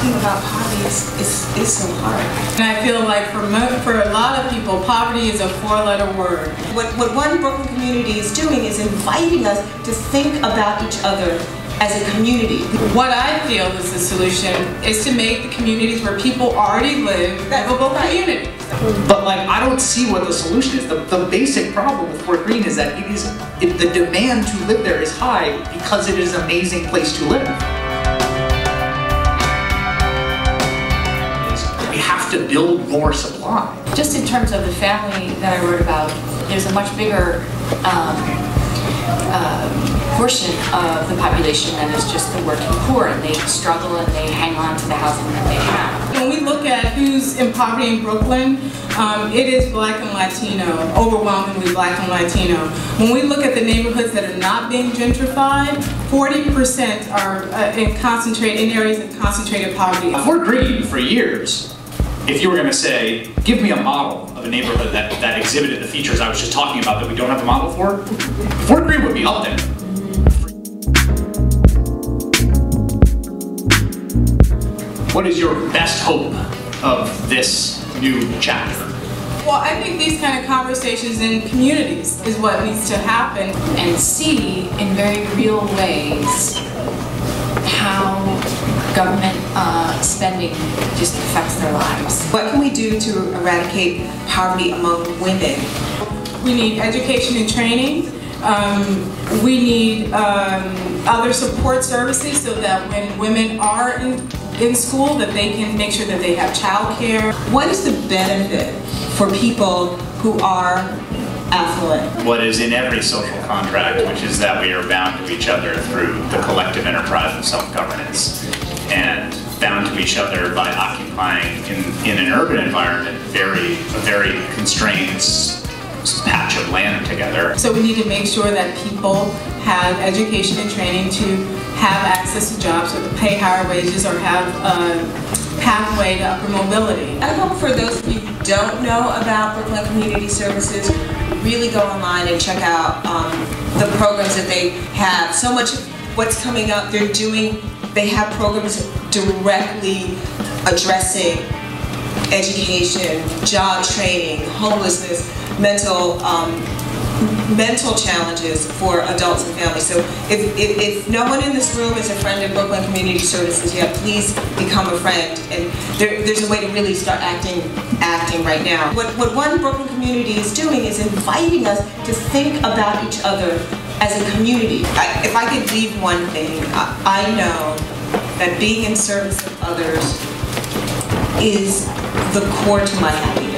talking about poverty is so hard. And I feel like for a lot of people, poverty is a four-letter word. What One Brooklyn Community is doing is inviting us to think about each other as a community. What I feel is the solution is to make the communities where people already live livable communities. But like, I don't see what the solution is. The basic problem with Fort Greene is that the demand to live there is high because it is an amazing place to live. We have to build more supply. Just in terms of the family that I wrote about, there's a much bigger portion of the population that is just the working poor, and they struggle and they hang on to the housing that they have. When we look at who's in poverty in Brooklyn, it is Black and Latino, overwhelmingly Black and Latino. When we look at the neighborhoods that are not being gentrified, 40% are in areas of concentrated poverty. Fort Greene, for years, if you were going to say, give me a model of a neighborhood that exhibited the features I was just talking about that we don't have a model for, Fort Greene would be up there. What is your best hope of this new chapter? Well, I think these kind of conversations in communities is what needs to happen. And see in very real ways how government spending just affects their lives. What can we do to eradicate poverty among women? We need education and training. We need other support services so that when women are in school, that they can make sure that they have child care. What is the benefit for people who are affluent? What is in every social contract, which is that we are bound to each other through the collective enterprise of self-governance, and bound to each other by occupying in an urban environment a very constrained patch of land together. So we need to make sure that people have education and training to have access to jobs or pay higher wages or have a pathway to upper mobility. I hope for those of you who don't know about Brooklyn Community Services, really go online and check out the programs that they have. So much of what's coming up, they have programs directly addressing education, job training, homelessness, mental challenges for adults and families. So if no one in this room is a friend of Brooklyn Community Services yet, please become a friend. And there's a way to really start acting right now. What One Brooklyn Community is doing is inviting us to think about each other as a community. If I could leave one thing, I know that being in service of others is the core to my happiness.